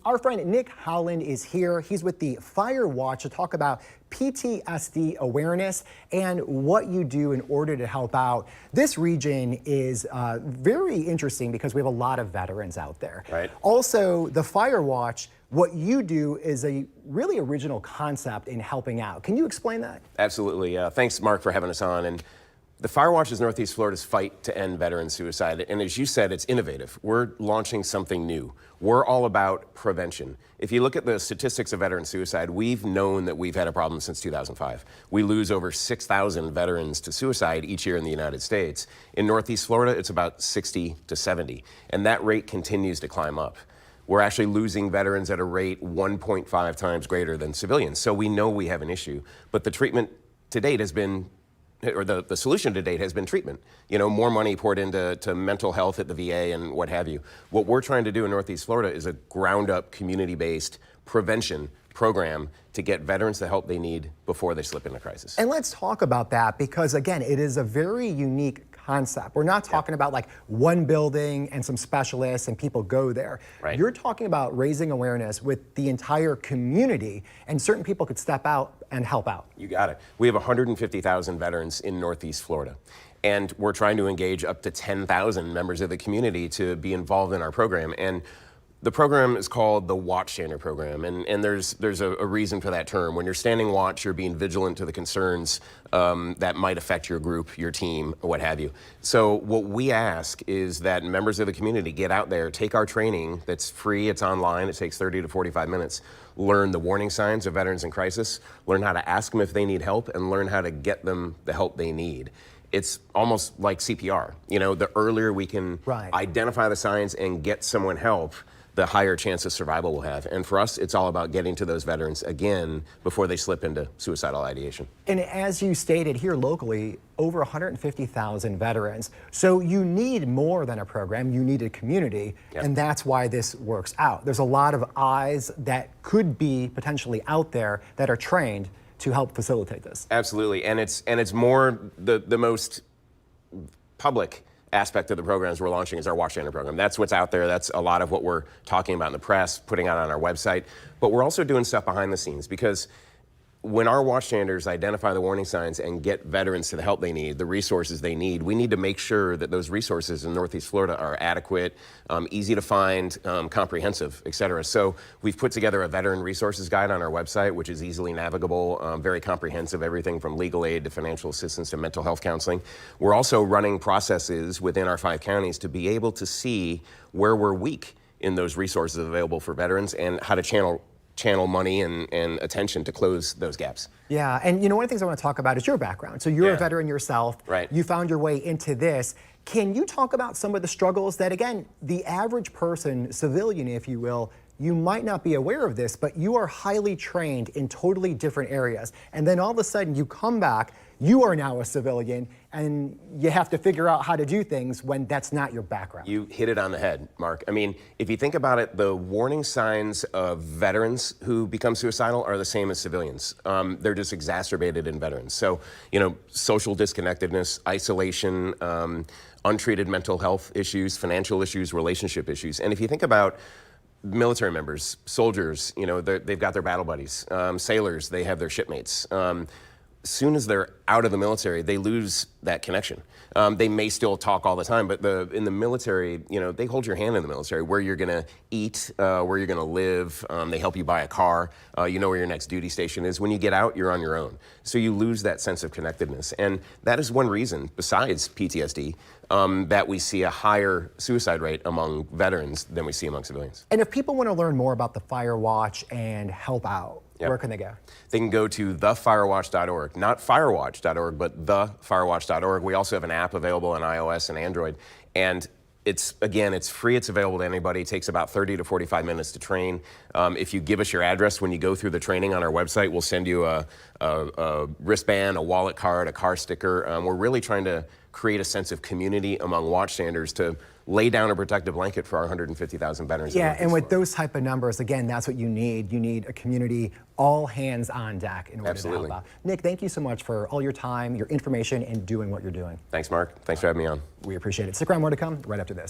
Our friend Nick Holland is here. He's with the Fire Watch to talk about PTSD awareness and what you do in order to help out. This region is very interesting because we have a lot of veterans out there. Right. Also, the Fire Watch, what you do is a really original concept in helping out. Can you explain that? Absolutely. Thanks, Mark, for having us on. And the Fire Watch is Northeast Florida's fight to end veteran suicide. And as you said, it's innovative. We're launching something new. We're all about prevention. If you look at the statistics of veteran suicide, we've known that we've had a problem since 2005. We lose over 6,000 veterans to suicide each year in the United States. In Northeast Florida, it's about 60 to 70. And that rate continues to climb up. We're actually losing veterans at a rate 1.5 times greater than civilians. So we know we have an issue. But the treatment to date has been, or the solution to date has been treatment. You know, more money poured into mental health at the VA and what have you. What we're trying to do in Northeast Florida is a ground-up, community-based prevention program to get veterans the help they need before they slip into crisis. And let's talk about that because, again, it is a very unique concept. We're not talking about like one building and some specialists and people go there. Right. You're talking about raising awareness with the entire community, and certain people could step out and help out. You got it. We have 150,000 veterans in Northeast Florida. And we're trying to engage up to 10,000 members of the community to be involved in our program. And the program is called the Watchstander Program, and there's a reason for that term. When you're standing watch, you're being vigilant to the concerns that might affect your group, your team, or what have you. So what we ask is that members of the community get out there, take our training that's free, it's online, it takes 30 to 45 minutes, learn the warning signs of veterans in crisis, learn how to ask them if they need help, and learn how to get them the help they need. It's almost like CPR. You know, the earlier we can identify the signs and get someone help, the higher chance of survival we'll have. And for us, it's all about getting to those veterans again before they slip into suicidal ideation. And as you stated, here locally, over 150,000 veterans. So you need more than a program, you need a community, and that's why this works out. There's a lot of eyes that could be potentially out there that are trained to help facilitate this. Absolutely, and it's more the most public aspect of the programs we're launching is our Watchstander program. That's what's out there. That's a lot of what we're talking about in the press, putting out on our website. But we're also doing stuff behind the scenes because when our Watchstanders identify the warning signs and get veterans to the help they need, the resources they need, we need to make sure that those resources in Northeast Florida are adequate, easy to find, comprehensive, et cetera. So we've put together a veteran resources guide on our website, which is easily navigable, very comprehensive, everything from legal aid to financial assistance to mental health counseling. We're also running processes within our 5 counties to be able to see where we're weak in those resources available for veterans and how to channel money and attention to close those gaps. Yeah, and you know, one of the things I want to talk about is your background. So you're a veteran yourself. Right. You found your way into this. Can you talk about some of the struggles that, again, the average person, civilian, if you will, you might not be aware of this, but you are highly trained in totally different areas. And then all of a sudden you come back, you are now a civilian, and you have to figure out how to do things when that's not your background. You hit it on the head, Mark. I mean, if you think about it, the warning signs of veterans who become suicidal are the same as civilians. They're just exacerbated in veterans. So, you know, social disconnectedness, isolation, untreated mental health issues, financial issues, relationship issues. And if you think about military members, soldiers, you know, they've got their battle buddies. Sailors, they have their shipmates. As soon as they're out of the military, they lose that connection. They may still talk all the time, but in the military, you know, they hold your hand in the military, where you're gonna eat, where you're gonna live. They help you buy a car. You know where your next duty station is. When you get out, you're on your own. So you lose that sense of connectedness. And that is one reason, besides PTSD, that we see a higher suicide rate among veterans than we see among civilians. And if people want to learn more about the Fire Watch and help out, where can they go? They can go to thefirewatch.org, not firewatch.org, but thefirewatch.org. We also have an app available on iOS and Android. And it's free, it's available to anybody. It takes about 30 to 45 minutes to train. If you give us your address when you go through the training on our website, we'll send you a wristband, a wallet card, a car sticker. We're really trying to create a sense of community among watchstanders to lay down a protective blanket for our 150,000 veterans. Yeah, and with those type of numbers, again, that's what you need. You need a community, all hands on deck in order to help out. Nick, thank you so much for all your time, your information, and doing what you're doing. Thanks, Mark. Thanks for having me on. We appreciate it. Stick around, more to come right after this.